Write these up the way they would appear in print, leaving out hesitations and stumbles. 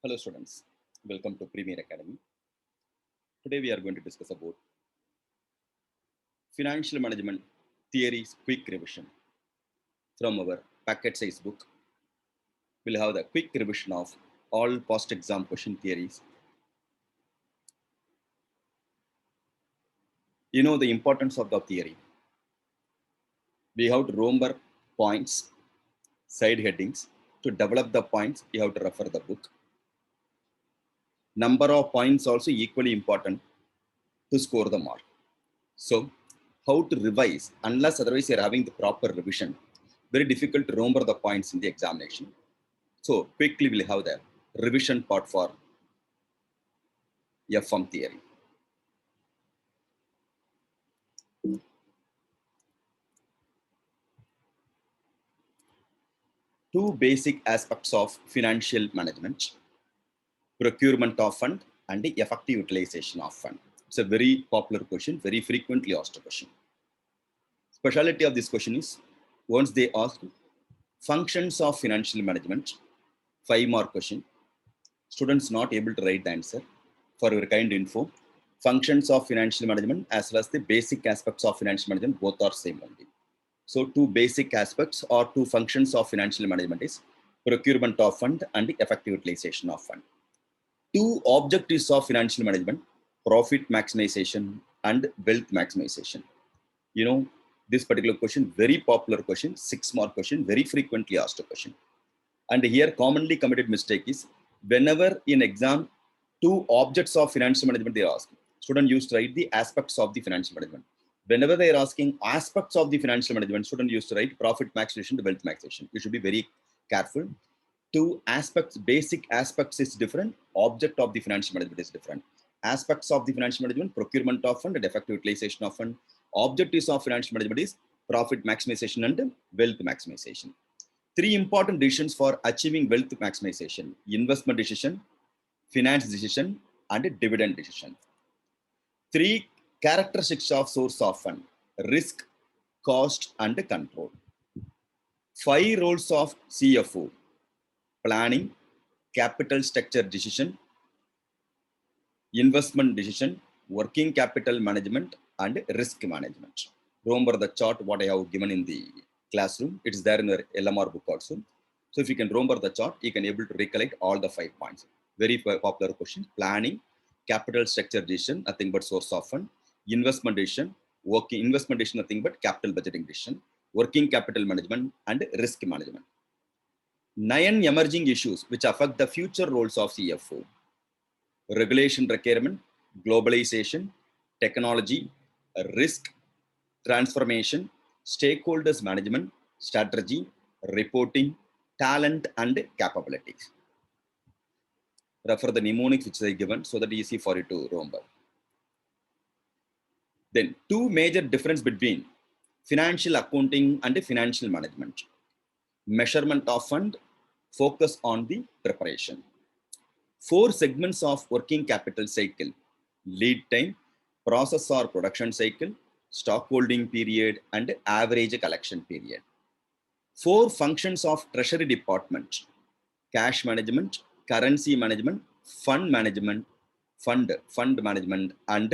Hello students, welcome to Premier Academy. Today we are going to discuss about financial management theories quick revision from our packet size book. We'll have the quick revision of all post exam question theories. You know the importance of the theory. We have to remember points, side headings. To develop the points, you have to refer the book. Number of points also equally important to score the mark. So, how to revise unless otherwise you are having the proper revision. Very difficult to remember the points in the examination. So, quickly we'll have the revision part for FM theory. Two basic aspects of financial management: procurement of fund and the effective utilization of fund. It's a very popular question, very frequently asked question. Speciality of this question is, once they ask functions of financial management, 5-mark question, students not able to write the answer. For your kind info, functions of financial management as well as the basic aspects of financial management, both are same only. So two basic aspects or two functions of financial management is procurement of fund and the effective utilization of fund. Two objectives of financial management: profit maximization and wealth maximization. You know, this particular question, very popular question, 6-mark question, very frequently asked question. And here commonly committed mistake is, whenever in exam, two objects of financial management they are asking, student used to write the aspects of the financial management. Whenever they are asking aspects of the financial management, student used to write profit maximization to wealth maximization. You should be very careful. Two aspects, basic aspects is different, object of the financial management is different. Aspects of the financial management: procurement of fund and effective utilization of fund. Objectives of financial management is profit maximization and wealth maximization. Three important decisions for achieving wealth maximization: investment decision, finance decision, and dividend decision. Three characteristics of source of fund: risk, cost, and control. 5 roles of CFO: planning, capital structure decision, investment decision, working capital management, and risk management. Remember the chart what I have given in the classroom. It is there in your LMR book also. So if you can remember the chart, you can able to recollect all the 5 points. Very popular question: planning, capital structure decision, nothing but source of fund; investment decision, investment decision, nothing but capital budgeting decision; working capital management, and risk management. 9 emerging issues which affect the future roles of CFO: regulation requirement, globalization, technology, risk, transformation, stakeholders management, strategy, reporting, talent, and capabilities. Refer the mnemonics which are given so that easy for you to remember. Then two major difference between financial accounting and financial management: measurement of fund, focus on the preparation. 4 segments of working capital cycle: lead time, process or production cycle, stock holding period, and average collection period. 4 functions of treasury department: cash management, currency management, fund management, fund management, and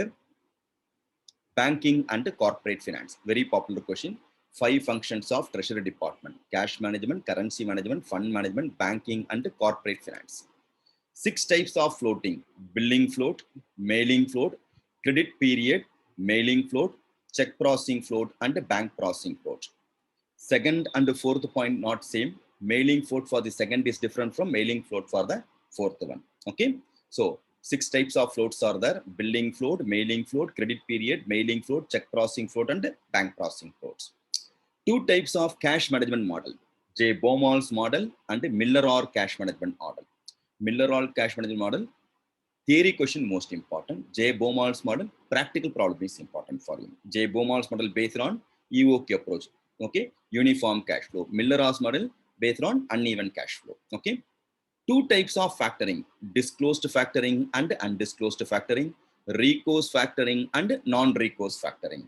banking and corporate finance. Very popular question. 5 functions of treasury department: cash management, currency management, fund management, banking, and corporate finance. 6 types of floating: billing float, mailing float, credit period, mailing float, check processing float, and bank processing float. Second and fourth point not same. Mailing float for the second is different from mailing float for the fourth one. Okay. So 6 types of floats are there: billing float, mailing float, credit period, mailing float, check processing float, and bank processing floats. 2 types of cash management model: J. Baumol's model and Miller-Orr cash management model. Miller-Orr cash management model, theory question most important. J. Baumol's model, practical problem is important for you. J. Baumol's model based on EOQ approach. Okay, uniform cash flow. Miller-Orr's model based on uneven cash flow. Okay, 2 types of factoring: disclosed factoring and undisclosed factoring, recourse factoring and non-recourse factoring.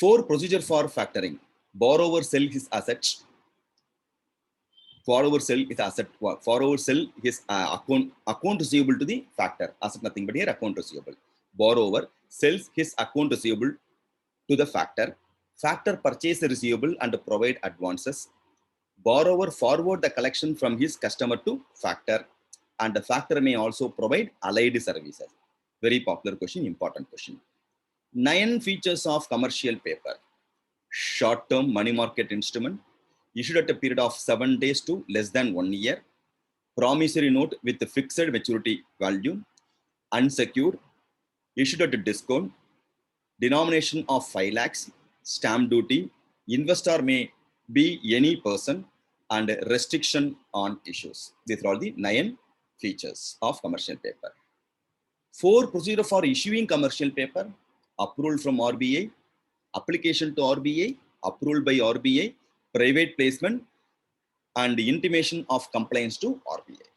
4 procedure for factoring: borrower sells his assets, Borrower sell is asset. Borrower sell his account receivable to the factor. Asset nothing but here account receivable. Borrower sells his account receivable to the factor. Factor purchase the receivable and provide advances. Borrower forward the collection from his customer to factor, and the factor may also provide allied services. Very popular question, important question. 9 features of commercial paper. Short-term money market instrument, issued at a period of 7 days to less than 1 year. Promissory note with a fixed maturity value. Unsecured, issued at a discount. Denomination of 5 lakhs. Stamp duty. Investor may be any person, and restriction on issues. These are all the 9 features of commercial paper. 4 procedure for issuing commercial paper. Approval from RBI, application to RBI, approval by RBI, private placement, and intimation of compliance to RBI.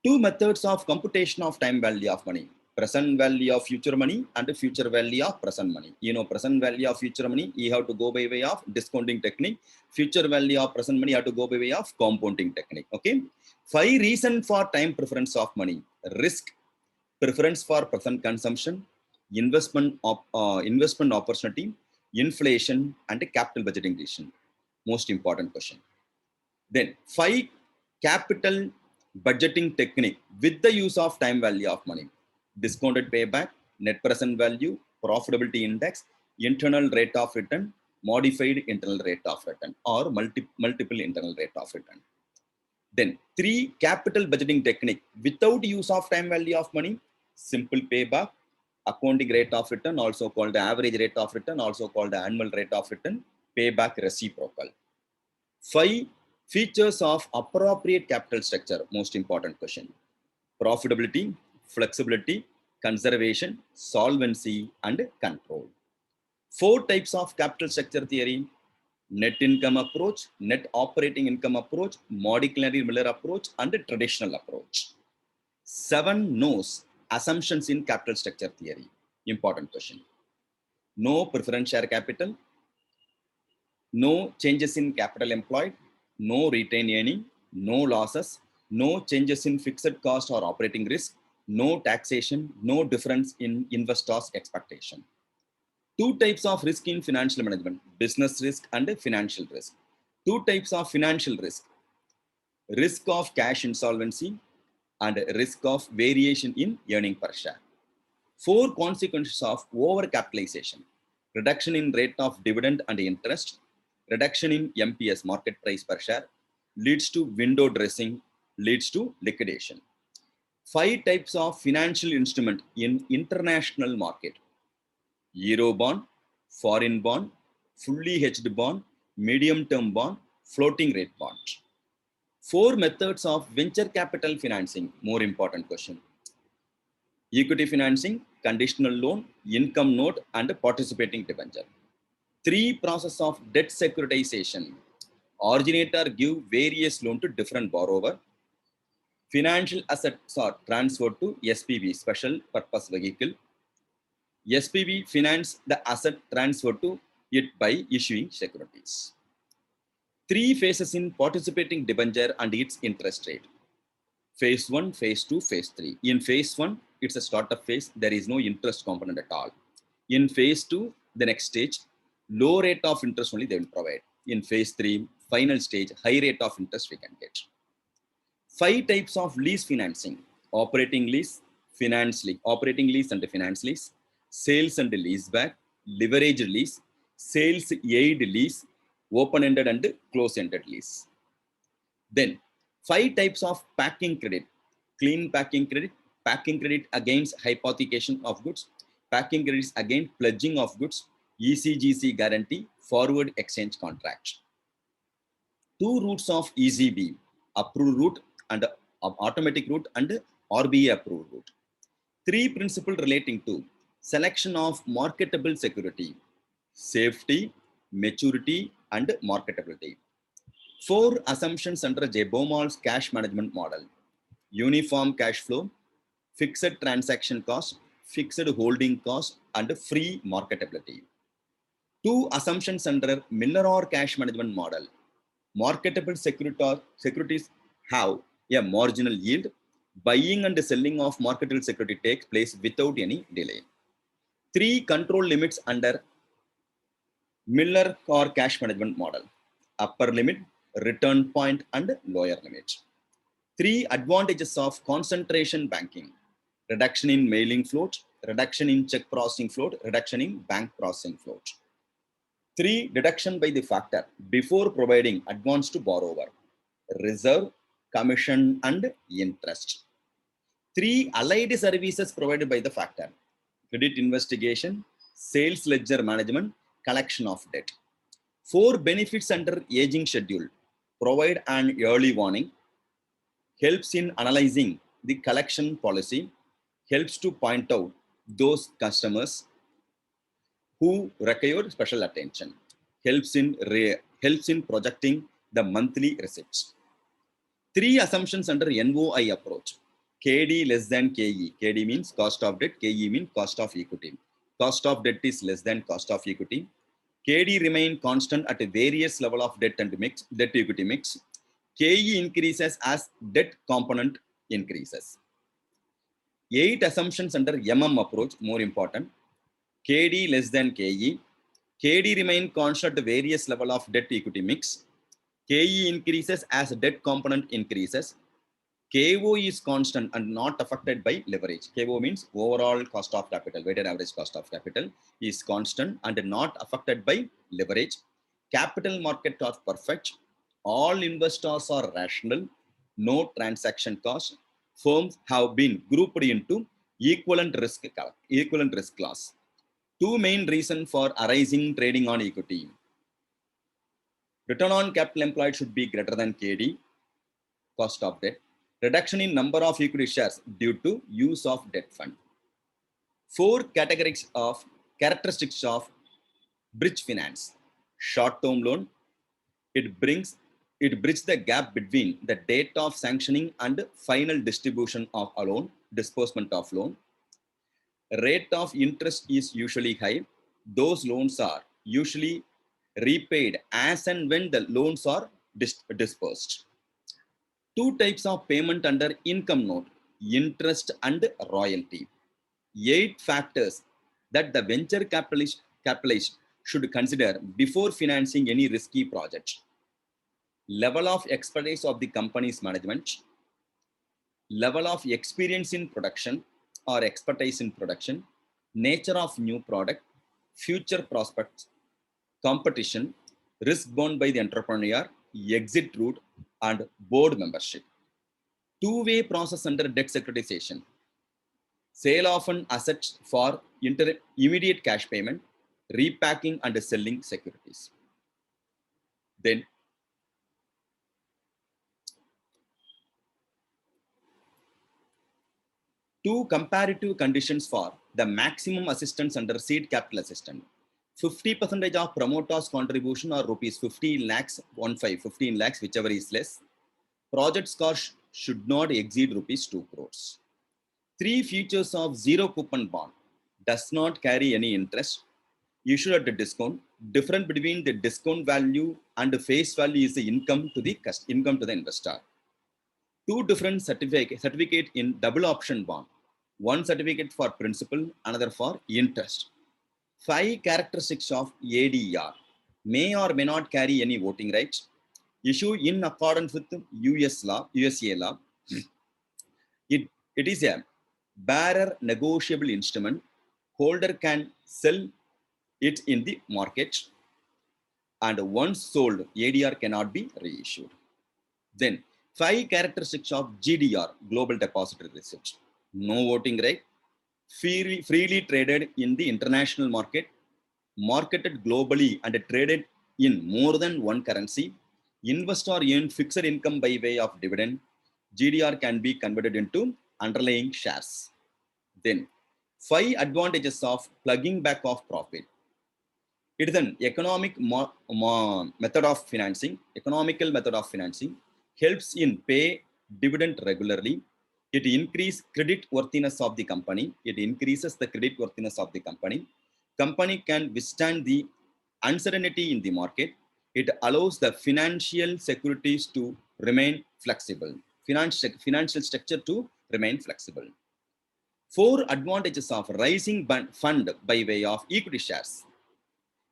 2 methods of computation of time value of money. Present value of future money and future value of present money. You know, present value of future money, you have to go by way of discounting technique. Future value of present money, you have to go by way of compounding technique. Okay. 5 reasons for time preference of money. Risk, preference for present consumption, investment opportunity, inflation, and capital budgeting decision. Most important question. Then 5 capital budgeting technique with the use of time value of money. Discounted payback, net present value, profitability index, internal rate of return, modified internal rate of return, or multiple internal rate of return. Then 3 capital budgeting technique without use of time value of money. Simple payback, accounting rate of return, also called the average rate of return, also called the annual rate of return, payback reciprocal. 5 features of appropriate capital structure. Most important question. Profitability, flexibility, conservation, solvency, and control. 4 types of capital structure theory. Net income approach, net operating income approach, Modigliani-Miller approach, and traditional approach. 7 no's, assumptions in capital structure theory. Important question. No preference share capital, no changes in capital employed, no retained earning, no losses, no changes in fixed cost or operating risk, no taxation, no difference in investors' expectation. 2 types of risk in financial management, business risk and financial risk. 2 types of financial risk. Risk of cash insolvency and risk of variation in earning per share. 4 consequences of overcapitalization. Reduction in rate of dividend and interest. Reduction in MPS, market price per share, leads to window dressing, leads to liquidation. 5 types of financial instrument in international market. Euro bond, foreign bond, fully hedged bond, medium-term bond, floating rate bond. 4 methods of venture capital financing. More important question. Equity financing, conditional loan, income note, and participating debenture. 3 process of debt securitization. Originator give various loan to different borrower. Financial assets are transferred to SPV, special purpose vehicle. SPV finance the asset transferred to it by issuing securities. 3 phases in participating debenture and its interest rate. Phase 1, phase 2, phase 3. In phase 1, it's a startup phase. There is no interest component at all. In phase 2, the next stage, low rate of interest only they will provide. In phase 3, final stage, high rate of interest we can get. 5 types of lease financing. Operating lease, finance lease, operating lease and finance lease, sales and lease back, leverage lease, sales aid lease, open-ended and close-ended lease. Then 5 types of packing credit. Clean packing credit against hypothecation of goods, packing credits against pledging of goods, ECGC guarantee, forward exchange contract. 2 routes of ECB, approved route and automatic route and RBI approved route. 3 principles relating to selection of marketable security, safety, maturity, and marketability. 4 assumptions under J. Baumol's cash management model. Uniform cash flow, fixed transaction cost, fixed holding cost, and free marketability. 2 assumptions under Miller-Orr cash management model. Marketable securities have a marginal yield. Buying and selling of marketable security takes place without any delay. 3 control limits under Miller or cash management model: upper limit, return point, and lower limit. 3 advantages of concentration banking: reduction in mailing float, reduction in check processing float, reduction in bank processing float. 3 deduction by the factor before providing advance to borrower: reserve, commission, and interest. 3 allied services provided by the factor: credit investigation, sales ledger management, collection of debt. 4 benefits under aging schedule: provide an early warning, helps in analyzing the collection policy, helps to point out those customers who require special attention, helps in projecting the monthly receipts. 3 assumptions under NOI approach: KD less than KE. KD means cost of debt, KE means cost of equity. Cost of debt is less than cost of equity. KD remain constant at a various level of debt and debt equity mix. KE increases as debt component increases. 8 assumptions under approach, more important: KD less than KE. KD remain constant at various level of debt equity mix. KE increases as debt component increases. KO is constant and not affected by leverage. KO means overall cost of capital, weighted average cost of capital is constant and not affected by leverage. Capital markets are perfect. All investors are rational. No transaction cost. Firms have been grouped into equivalent risk class. 2 main reasons for arising trading on equity: return on capital employed should be greater than KD, cost of debt. Reduction in number of equity shares due to use of debt fund. 4 characteristics of bridge finance: short-term loan. It bridges the gap between the date of sanctioning and final distribution of a loan, disbursement of loan. Rate of interest is usually high. Those loans are usually repaid as and when the loans are disbursed. 2 types of payment under income note: interest and royalty. 8 factors that the venture capitalist should consider before financing any risky project: level of expertise of the company's management, level of experience in production or expertise in production, nature of new product, future prospects, competition, risk borne by the entrepreneur, exit route, and board membership. 2-way process under debt securitization: sale of an asset for immediate cash payment, repacking and selling securities. Then, two comparative conditions for the maximum assistance under seed capital assistance: 50% of promoters contribution or rupees 15 lakhs, 15 lakhs, whichever is less. Project cost should not exceed rupees 2 crores. 3 features of zero coupon bond: does not carry any interest, issued at a discount. Difference between the discount value and the face value is the income to the investor. 2 different certificate in double option bond: one certificate for principal, another for interest. 5 characteristics of ADR: may or may not carry any voting rights, issue in accordance with USA law. It is a bearer negotiable instrument. Holder can sell it in the market, and once sold, ADR cannot be reissued. Then 5 characteristics of GDR, Global Depository Receipt: no voting right, freely traded in the international market, marketed globally and traded in more than one currency, investor earn fixed income by way of dividend. GDR can be converted into underlying shares. Then 5 advantages of plugging back of profit: it is an economical method of financing, helps in pay dividend regularly. It increases credit worthiness of the company. Company can withstand the uncertainty in the market. It allows the financial securities to remain flexible, financial structure to remain flexible. 4 advantages of raising fund by way of equity shares.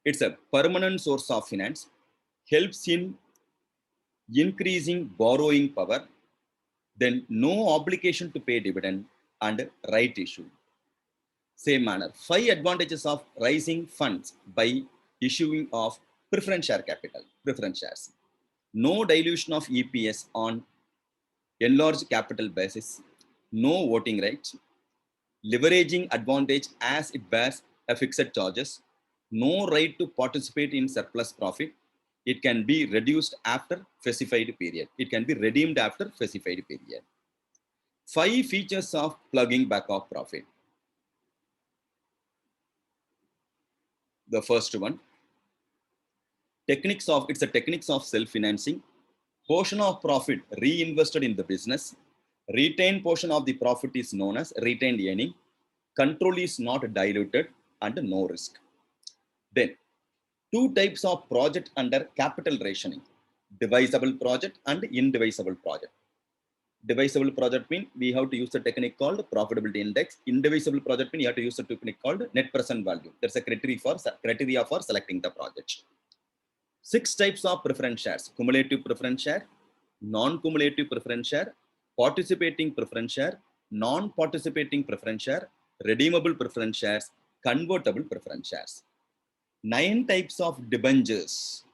It's a permanent source of finance, helps in increasing borrowing power, then no obligation to pay dividend and right issue. Same manner, 5 advantages of raising funds by issuing of preference share capital, preference shares. No dilution of EPS on enlarged capital basis, no voting rights, leveraging advantage as it bears a fixed charges, no right to participate in surplus profit. It can be reduced after specified period. It can be redeemed after specified period. 5 features of plugging back of profit. The first one, it's a techniques of self-financing. Portion of profit reinvested in the business. Retained portion of the profit is known as retained earning. Control is not diluted and no risk. Then, 2 types of project under capital rationing: divisible project and indivisible project. Divisible project means we have to use the technique called profitability index. Indivisible project means you have to use the technique called net present value. There's a criteria for selecting the project. 6 types of preference shares: cumulative preference share, non-cumulative preference share, participating preference share, non-participating preference share, redeemable preference shares, convertible preference shares. 9 types of debentures: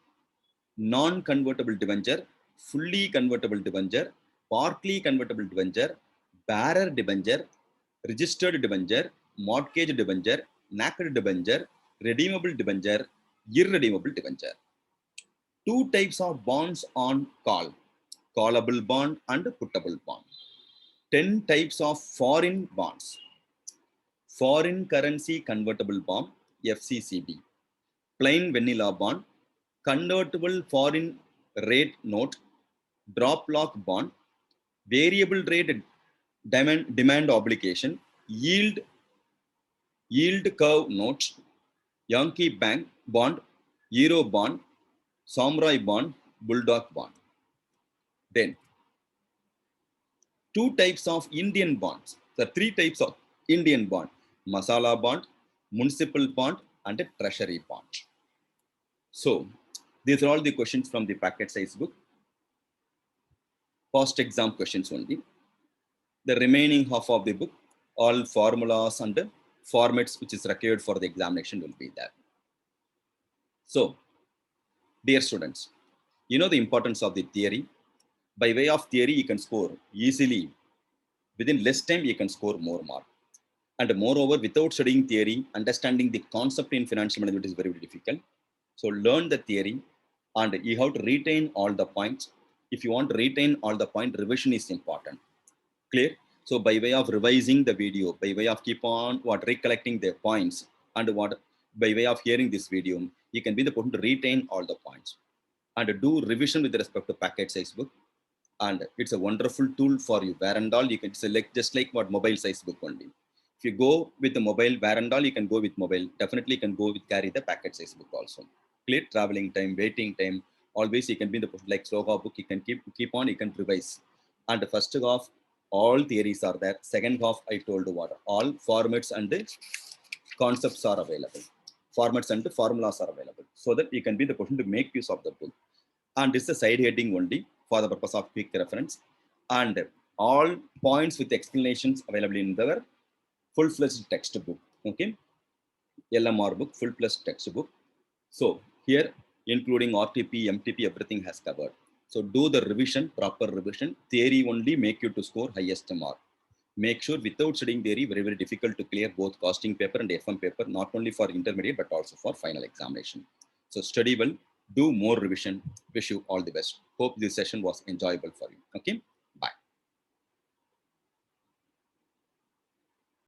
non-convertible debenture, fully convertible debenture, partly convertible debenture, bearer debenture, registered debenture, mortgage debenture, naked debenture, redeemable debenture, irredeemable debenture. 2 types of bonds on call: callable bond and puttable bond. 10 types of foreign bonds: foreign currency convertible bond, FCCB, plain vanilla bond, convertible foreign rate note, drop lock bond, variable rate demand obligation, yield curve notes, Yankee Bank bond, Euro bond, Samurai bond, Bulldog bond. Then 2 types of Indian bonds. The 3 types of Indian bond: masala bond, municipal bond, and a treasury bond. So these are all the questions from the packet size book. Past exam questions only. The remaining half of the book, all formulas and formats which is required for the examination will be there. So, dear students, you know the importance of the theory. By way of theory, you can score easily. Within less time, you can score more mark. And moreover, without studying theory, understanding the concept in financial management is very, very difficult. So learn the theory and you have to retain all the points. If you want to retain all the points, revision is important. Clear? So by way of revising the video, by way of keep on recollecting the points and by way of hearing this video, you can be the person to retain all the points and do revision with respect to packet size book. And it's a wonderful tool for you. Where and all you can select just like what mobile size book only. If you go with the mobile, where and all you can go with mobile, definitely you can go with carry the packet size book also. Clear? Traveling time, waiting time, always you can be the like sloga book, you can keep on, you can revise. And the first half, all theories are there. Second half, I told you what all formats and concepts are available. Formats and formulas are available so that you can be the person to make use of the book. And this is a side heading only for the purpose of quick reference. And all points with explanations available in the full-fledged textbook. Okay, LMR book, full-fledged textbook. So here, including RTP, MTP, everything has covered. So do the revision, proper revision. Theory only make you to score highest mark. Make sure without studying theory, very, very difficult to clear both costing paper and FM paper, not only for intermediate, but also for final examination. So study well, do more revision. Wish you all the best. Hope this session was enjoyable for you. Okay.